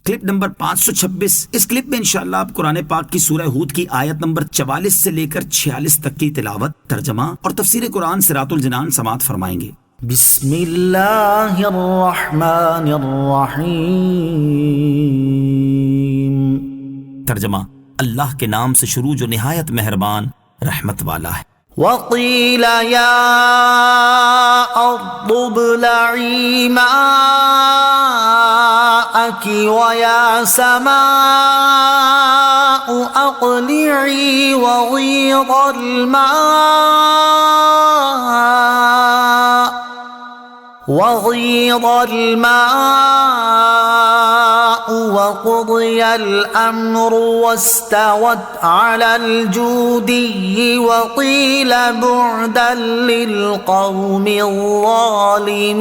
Clip number 526۔ اس clip میں انشاءاللہ آپ قرآن پاک کی سورہ ہود کی آیت نمبر 44 سے لے کر 46 تک کی تلاوت، ترجمہ اور تفسیر قرآن صراط الجنان سماعت فرمائیں گے۔ بسم اللہ الرحمن الرحیم۔ ترجمہ، اللہ کے نام سے شروع جو نہایت مہربان رحمت والا ہے۔ وقیل یا ارض ابلعی ماءک ویا سماء اقلعی وغیض الماء وقضی الامر واستوت على الجودی وقیل بعدا للقوم الظالمین۔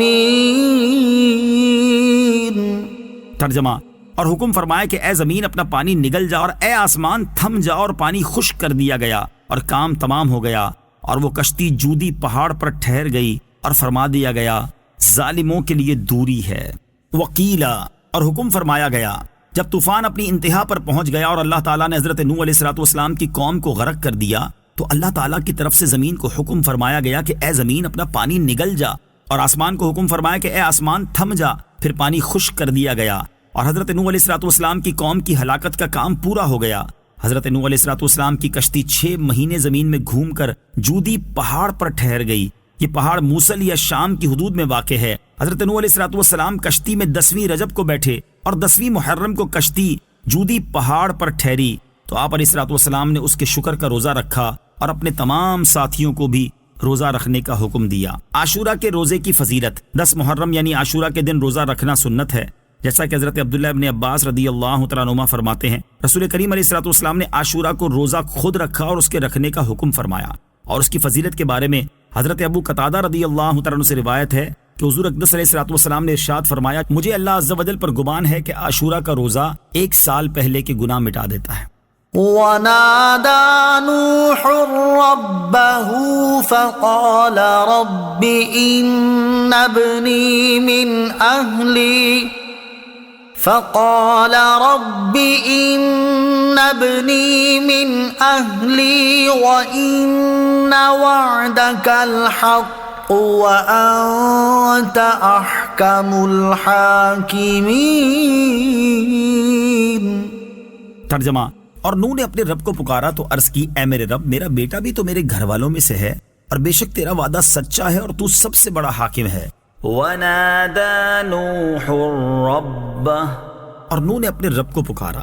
ترجمہ، اور حکم فرمایا کہ اے زمین اپنا پانی نگل جا، اور اے آسمان تھم جا، اور پانی خشک کر دیا گیا اور کام تمام ہو گیا، اور وہ کشتی جودی پہاڑ پر ٹھہر گئی، اور فرما دیا گیا ظالموں کے لیے دوری ہے۔ وقیلا، اور حکم فرمایا گیا جب طوفان اپنی انتہا پر پہنچ گیا اور اللہ تعالیٰ نے حضرت نوح علیہ السلام کی قوم کو غرق کر دیا، تو اللہ تعالیٰ کی طرف سے زمین کو حکم فرمایا گیا کہ اے زمین اپنا پانی نگل جا، اور آسمان کو حکم فرمایا کہ اے آسمان تھم جا، پھر پانی خشک کر دیا گیا، اور حضرت نوح علیہ السلام کی قوم کی ہلاکت کا کام پورا ہو گیا۔ حضرت نوح علیہ السلام کی کشتی 6 مہینے زمین میں گھوم کر جودی پہاڑ پر ٹھہر گئی۔ یہ پہاڑ موصل یا شام کی حدود میں واقع ہے۔ حضرت نوح علیہ السلام کشتی میں 10ویں رجب کو بیٹھے اور 10ویں محرم کو کشتی جودی پہاڑ پر ٹھہری، تو آپ علیہ السلام نے اس کے شکر کا روزہ رکھا اور اپنے تمام ساتھیوں کو بھی روزہ رکھنے کا حکم دیا۔ عاشورہ کے روزے کی فضیلت۔ 10 محرم یعنی عاشورہ کے دن روزہ رکھنا سنت ہے، جیسا کہ حضرت عبداللہ ابن عباس رضی اللہ تعالیٰ عنہما فرماتے ہیں، رسول کریم علیہ السلام نے عاشورہ کو روزہ خود رکھا اور اس کے رکھنے کا حکم فرمایا۔ اور اس کی فضیلت کے بارے میں حضرت ابو قتادہ رضی اللہ تعالیٰ عنہ سے روایت ہے کہ حضور اقدس علیہ السلام نے ارشاد فرمایا، مجھے اللہ عز و جل پر گمان ہے کہ عاشورہ کا روزہ 1 سال پہلے کے گناہ مٹا دیتا ہے۔ وَنَادَى نُوحٌ رَبَّهُ فَقَالَ رَبِّ إِنَّ ابْنِي مِنْ أَهْلِي وَإِنَّ وَعْدَكَ الْحَقُّ وَأَنْتَ أَحْكَمُ الْحَاكِمِينَ۔ ترجمہ، اور نوح نے اپنے رب کو پکارا تو عرض کی، اے میرے رب، میرا بیٹا بھی تو میرے گھر والوں میں سے ہے، اور بے شک تیرا وعدہ سچا ہے اور تو سب سے بڑا حاکم ہے۔ وَنَادَى نُوحٌ رَبَّهُ، اور نوح نے اپنے رب کو پکارا۔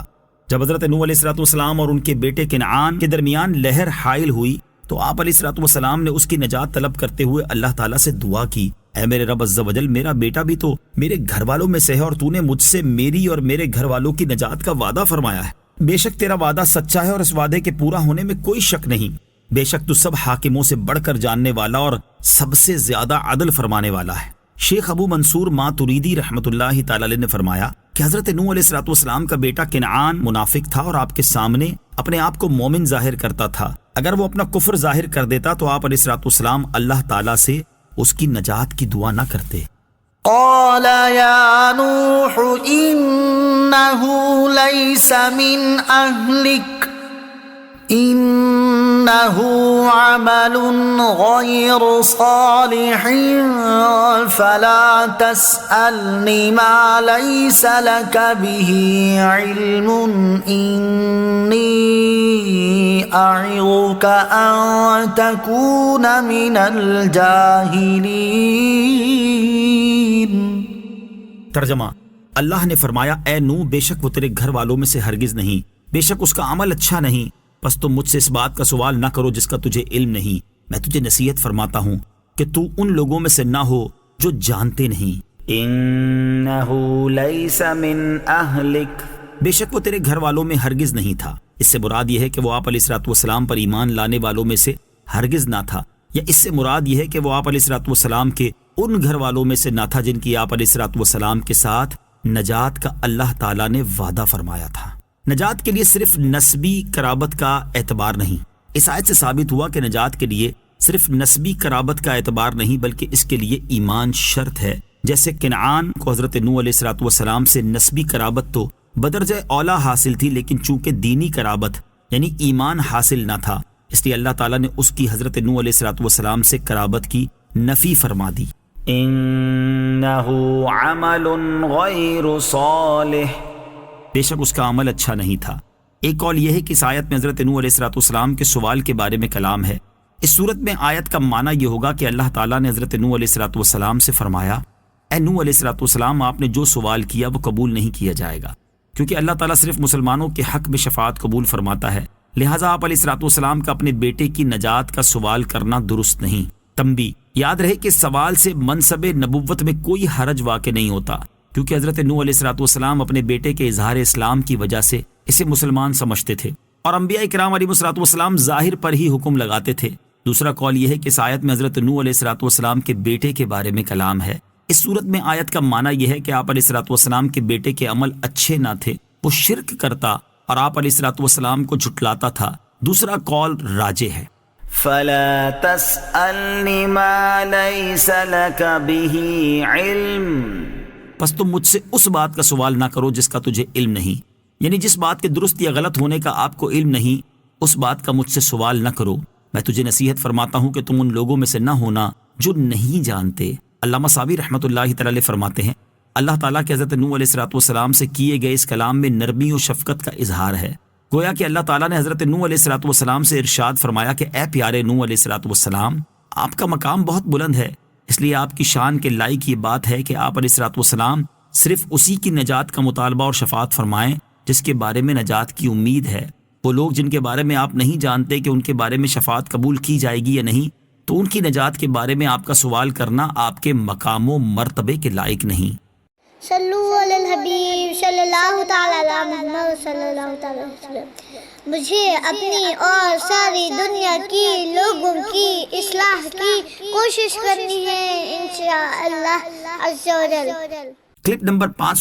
جب حضرت نوح علیہ السلام اور ان کے بیٹے کنعان کے درمیان لہر حائل ہوئی تو آپ علیہ السلام نے اس کی نجات طلب کرتے ہوئے اللہ تعالیٰ سے دعا کی، اے میرے رب عز و جل، میرا بیٹا بھی تو میرے گھر والوں میں سے ہے، اور تو نے مجھ سے میری اور میرے گھر والوں کی نجات کا وعدہ فرمایا ہے۔ بے شک تیرا وعدہ سچا ہے اور اس وعدے کے پورا ہونے میں کوئی شک نہیں۔ بے شک تو سب حاکموں سے بڑھ کر جاننے والا اور سب سے زیادہ عدل فرمانے والا ہے۔ شیخ ابو منصور ماتوریدی رحمۃ اللہ تعالی علیہ نے فرمایا کہ حضرت نوح علیہ السلام کا بیٹا کنعان منافق تھا اور آپ کے سامنے اپنے آپ کو مومن ظاہر کرتا تھا۔ اگر وہ اپنا کفر ظاہر کر دیتا تو آپ علیہ السلام اللہ تعالیٰ سے اس کی نجات کی دعا نہ کرتے۔ قال یا نوح انہ لیس من اہلک انہ عمل غیر صالح فلا تسألنی ما لیس لک به علم انی اعظک ان تکون من الجاہلین۔ ترجمہ، اللہ نے فرمایا، اے نوح، بے شک وہ تیرے گھر والوں میں سے ہرگز نہیں، بے شک اس کا عمل اچھا نہیں، بس تم مجھ سے اس بات کا سوال نہ کرو جس کا تجھے علم نہیں۔ میں تجھے نصیحت فرماتا ہوں کہ تو ان لوگوں میں سے نہ ہو جو جانتے نہیں۔ انہو لیس من اہلک، بے شک وہ تیرے گھر والوں میں ہرگز نہیں تھا۔ اس سے مراد یہ ہے کہ وہ آپ علیہ السلام پر ایمان لانے والوں میں سے ہرگز نہ تھا، یا اس سے مراد یہ ہے کہ وہ آپ علیہ السلام کے ان گھر والوں میں سے نہ تھا جن کی آپ علیہ السلام کے ساتھ نجات کا اللہ تعالیٰ نے وعدہ فرمایا تھا۔ نجات کے لیے صرف نسبی قرابت کا اعتبار نہیں۔ اس آیت سے ثابت ہوا کہ نجات کے لیے صرف نسبی قرابت کا اعتبار نہیں بلکہ اس کے لیے ایمان شرط ہے۔ جیسے کنعان کو حضرت نوح علیہ السلام سے نسبی قرابت تو بدرجہ اولا حاصل تھی، لیکن چونکہ دینی قرابت یعنی ایمان حاصل نہ تھا، اس لیے اللہ تعالیٰ نے اس کی حضرت نوح علیہ السلام سے قرابت کی نفی فرما دی۔ انه عمل غیر صالح، بے شک اس کا عمل اچھا نہیں تھا۔ ایک قول یہ ہے کہ اس آیت میں حضرت نوح علیہ السلام کے سوال کے بارے میں کلام ہے۔ اس صورت میں آیت کا معنی یہ ہوگا کہ اللہ تعالیٰ نے حضرت نوح علیہ السلام سے فرمایا، اے نوح علیہ السلام، آپ نے جو سوال کیا وہ قبول نہیں کیا جائے گا، کیونکہ اللہ تعالیٰ صرف مسلمانوں کے حق میں شفاعت قبول فرماتا ہے، لہٰذا آپ علیہ السلام کا اپنے بیٹے کی نجات کا سوال کرنا درست نہیں۔ تنبیہ، یاد رہے کہ سوال سے منصب نبوت میں کوئی حرج واقع نہیں ہوتا، کیونکہ حضرت نوح علیہ السلام اپنے بیٹے کے اظہار اسلام کی وجہ سے اسے مسلمان سمجھتے تھے، اور انبیاء کرام علیہ السلام ظاہر پر ہی حکم لگاتے تھے۔ دوسرا قول یہ ہے کہ اس آیت میں حضرت نوح علیہ السلام کے بیٹے کے بارے میں کلام ہے۔ اس صورت میں آیت کا معنی یہ ہے کہ آپ علیہ السلام کے بیٹے کے عمل اچھے نہ تھے، وہ شرک کرتا اور آپ علیہ السلام کو جھٹلاتا تھا۔ دوسرا قول راجح ہے۔ فلا تسألنی ما لیس لک به علم، پس تم مجھ سے اس بات کا سوال نہ کرو جس کا تجھے علم نہیں، یعنی جس بات کے درست یا غلط ہونے کا آپ کو علم نہیں، اس بات کا مجھ سے سوال نہ کرو۔ میں تجھے نصیحت فرماتا ہوں کہ تم ان لوگوں میں سے نہ ہونا جو نہیں جانتے۔ علامہ صابری رحمۃ اللہ تعالی فرماتے ہیں، اللہ تعالیٰ کے حضرت نوح علیہ السلام سے کیے گئے اس کلام میں نرمی و شفقت کا اظہار ہے، گویا کہ اللہ تعالیٰ نے حضرت نوح علیہ السلام سے ارشاد فرمایا کہ اے پیارے نوح علیہ السلام، آپ کا مقام بہت بلند ہے، اس لیے آپ کی شان کے لائق یہ بات ہے کہ آپ علیہ السلام صرف اسی کی نجات کا مطالبہ اور شفاعت فرمائیں جس کے بارے میں نجات کی امید ہے۔ وہ لوگ جن کے بارے میں آپ نہیں جانتے کہ ان کے بارے میں شفاعت قبول کی جائے گی یا نہیں، تو ان کی نجات کے بارے میں آپ کا سوال کرنا آپ کے مقام و مرتبے کے لائق نہیں۔ صلو علی الحبیب صلی اللہ تعالی علی محمد صلی اللہ تعالی علیہ وسلم۔ مجھے اپنی اور ساری دنیا کی لوگوں کی اصلاح کی کوشش کرنی ہے انشاءاللہ عز و جل۔ Clip number 5